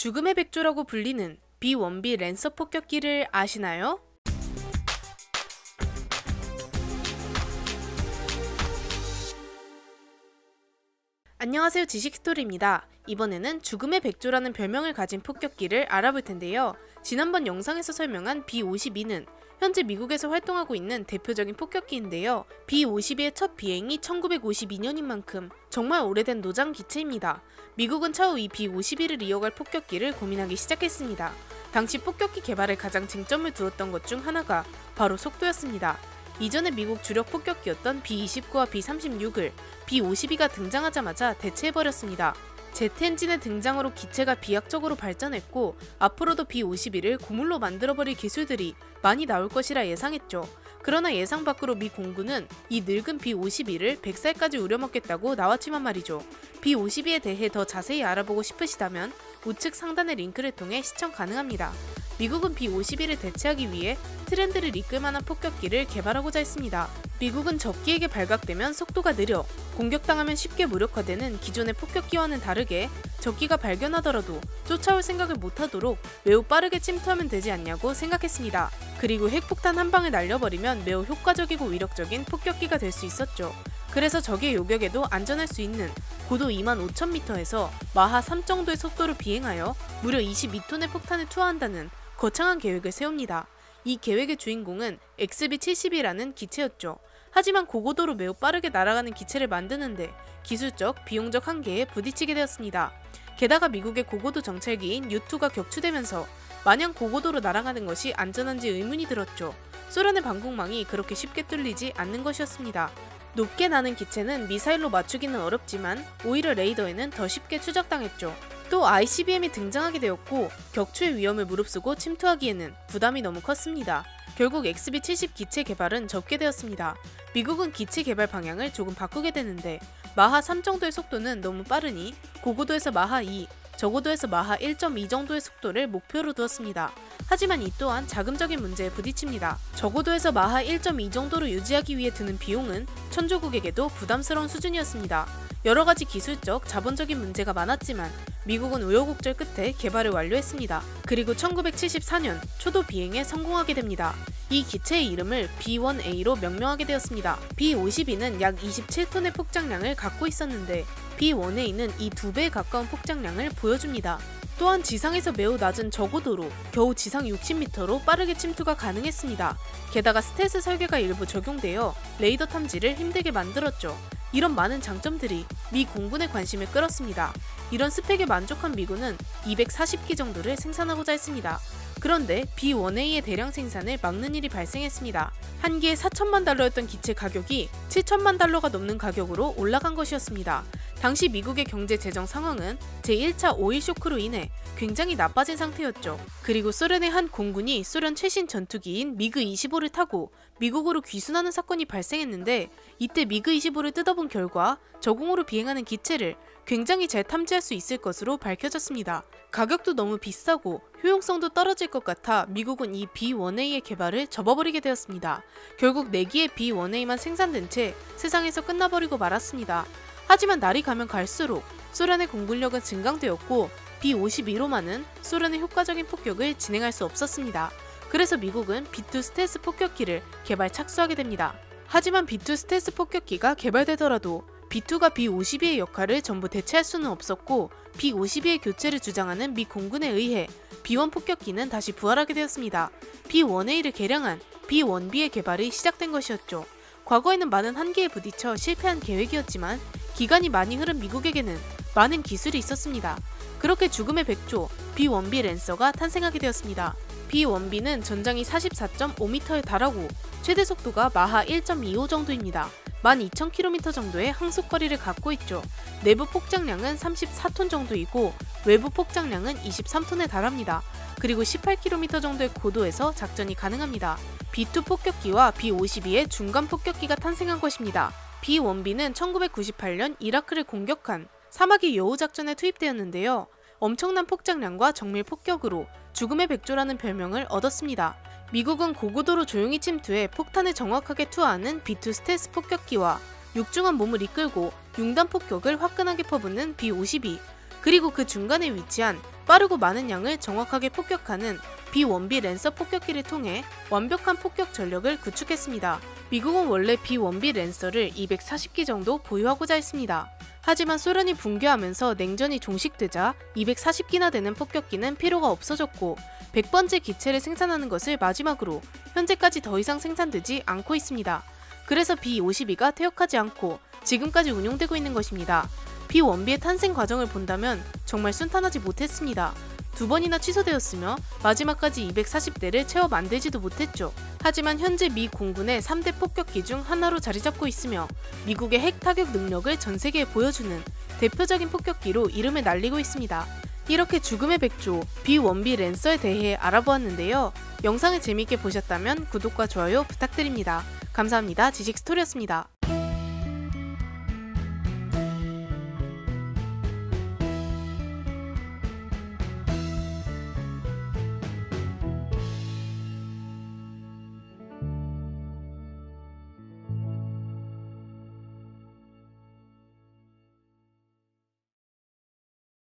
죽음의 백조라고 불리는 B-1B 랜서 폭격기를 아시나요? 안녕하세요, 지식스토리입니다. 이번에는 죽음의 백조라는 별명을 가진 폭격기를 알아볼 텐데요. 지난번 영상에서 설명한 B-52는 현재 미국에서 활동하고 있는 대표적인 폭격기인데요. B-52의 첫 비행이 1952년인 만큼 정말 오래된 노장 기체입니다. 미국은 차후 이 B-52를 이어갈 폭격기를 고민하기 시작했습니다. 당시 폭격기 개발에 가장 쟁점을 두었던 것 중 하나가 바로 속도였습니다. 이전에 미국 주력 폭격기였던 B-29와 B-36을 B-52가 등장하자마자 대체해버렸습니다. 제트 엔진의 등장으로 기체가 비약적으로 발전했고 앞으로도 B-52를 고물로 만들어버릴 기술들이 많이 나올 것이라 예상했죠. 그러나 예상 밖으로 미 공군은 이 늙은 B-52를 100살까지 우려먹겠다고 나왔지만 말이죠. B-52에 대해 더 자세히 알아보고 싶으시다면 우측 상단의 링크를 통해 시청 가능합니다. 미국은 B-52를 대체하기 위해 트렌드를 이끌 만한 폭격기를 개발하고자 했습니다. 미국은 적기에게 발각되면 속도가 느려 공격당하면 쉽게 무력화되는 기존의 폭격기와는 다르게 적기가 발견하더라도 쫓아올 생각을 못하도록 매우 빠르게 침투하면 되지 않냐고 생각했습니다. 그리고 핵폭탄 한 방을 날려버리면 매우 효과적이고 위력적인 폭격기가 될 수 있었죠. 그래서 적의 요격에도 안전할 수 있는 고도 25,000m에서 마하 3 정도의 속도로 비행하여 무려 22톤의 폭탄을 투하한다는 거창한 계획을 세웁니다. 이 계획의 주인공은 XB-70이라는 기체였죠. 하지만 고고도로 매우 빠르게 날아가는 기체를 만드는데 기술적, 비용적 한계에 부딪히게 되었습니다. 게다가 미국의 고고도 정찰기인 U-2가 격추되면서 마냥 고고도로 날아가는 것이 안전한지 의문이 들었죠. 소련의 방공망이 그렇게 쉽게 뚫리지 않는 것이었습니다. 높게 나는 기체는 미사일로 맞추기는 어렵지만 오히려 레이더에는 더 쉽게 추적당했죠. 또 ICBM이 등장하게 되었고 격추의 위험을 무릅쓰고 침투하기에는 부담이 너무 컸습니다. 결국 XB-70 기체 개발은 접게 되었습니다. 미국은 기체 개발 방향을 조금 바꾸게 되는데 마하 3 정도의 속도는 너무 빠르니 고고도에서 마하 2, 저고도에서 마하 1.2 정도의 속도를 목표로 두었습니다. 하지만 이 또한 자금적인 문제에 부딪힙니다. 저고도에서 마하 1.2 정도로 유지하기 위해 드는 비용은 천조국에게도 부담스러운 수준이었습니다. 여러가지 기술적, 자본적인 문제가 많았지만 미국은 우여곡절 끝에 개발을 완료했습니다. 그리고 1974년 초도 비행에 성공하게 됩니다. 이 기체의 이름을 B-1A로 명명하게 되었습니다. B-52는 약 27톤의 폭장량을 갖고 있었는데 B-1A는 이 2배에 가까운 폭장량을 보여줍니다. 또한 지상에서 매우 낮은 저고도로 겨우 지상 60m로 빠르게 침투가 가능했습니다. 게다가 스텔스 설계가 일부 적용되어 레이더 탐지를 힘들게 만들었죠. 이런 많은 장점들이 미 공군의 관심을 끌었습니다. 이런 스펙에 만족한 미군은 240기 정도를 생산하고자 했습니다. 그런데 B-1A의 대량 생산을 막는 일이 발생했습니다. 한 기에 4천만 달러였던 기체 가격이 7천만 달러가 넘는 가격으로 올라간 것이었습니다. 당시 미국의 경제 재정 상황은 제1차 오일 쇼크로 인해 굉장히 나빠진 상태였죠. 그리고 소련의 한 공군이 소련 최신 전투기인 미그-25를 타고 미국으로 귀순하는 사건이 발생했는데 이때 미그-25를 뜯어본 결과 저공으로 비행하는 기체를 굉장히 잘 탐지할 수 있을 것으로 밝혀졌습니다. 가격도 너무 비싸고 효용성도 떨어질 것 같아 미국은 이 B-1A의 개발을 접어버리게 되었습니다. 결국 4기의 B-1A만 생산된 채 세상에서 끝나버리고 말았습니다. 하지만 날이 가면 갈수록 소련의 공군력은 증강되었고 B-52로만은 소련의 효과적인 폭격을 진행할 수 없었습니다. 그래서 미국은 B-2 스텔스 폭격기를 개발 착수하게 됩니다. 하지만 B-2 스텔스 폭격기가 개발되더라도 B-2가 B-52의 역할을 전부 대체할 수는 없었고 B-52의 교체를 주장하는 미 공군에 의해 B-1 폭격기는 다시 부활하게 되었습니다. B-1A를 개량한 B-1B의 개발이 시작된 것이었죠. 과거에는 많은 한계에 부딪혀 실패한 계획이었지만 기간이 많이 흐른 미국에게는 많은 기술이 있었습니다. 그렇게 죽음의 백조 B-1B 랜서가 탄생하게 되었습니다. B-1B는 전장이 44.5m에 달하고 최대 속도가 마하 1.25 정도입니다. 12,000km 정도의 항속거리를 갖고 있죠. 내부 폭장량은 34톤 정도이고 외부 폭장량은 23톤에 달합니다. 그리고 18km 정도의 고도에서 작전이 가능합니다. B-2 폭격기와 B-52의 중간 폭격기가 탄생한 것입니다. B-1B는 1998년 이라크를 공격한 사막의 여우 작전에 투입되었는데요. 엄청난 폭장량과 정밀 폭격으로 죽음의 백조라는 별명을 얻었습니다. 미국은 고고도로 조용히 침투해 폭탄을 정확하게 투하하는 B-2 스텔스 폭격기와 육중한 몸을 이끌고 융단 폭격을 화끈하게 퍼붓는 B-52, 그리고 그 중간에 위치한 빠르고 많은 양을 정확하게 폭격하는 B-1B 랜서 폭격기를 통해 완벽한 폭격 전력을 구축했습니다. 미국은 원래 B-1B 랜서를 240기 정도 보유하고자 했습니다. 하지만 소련이 붕괴하면서 냉전이 종식되자 240기나 되는 폭격기는 필요가 없어졌고 100번째 기체를 생산하는 것을 마지막으로 현재까지 더 이상 생산되지 않고 있습니다. 그래서 B-52가 퇴역하지 않고 지금까지 운용되고 있는 것입니다. B-1B의 탄생 과정을 본다면 정말 순탄하지 못했습니다. 2번이나 취소되었으며 마지막까지 240대를 채워 만들지도 못했죠. 하지만 현재 미 공군의 3대 폭격기 중 하나로 자리잡고 있으며 미국의 핵 타격 능력을 전 세계에 보여주는 대표적인 폭격기로 이름을 날리고 있습니다. 이렇게 죽음의 백조 B-1B 랜서에 대해 알아보았는데요. 영상을 재미있게 보셨다면 구독과 좋아요 부탁드립니다. 감사합니다. 지식스토리였습니다.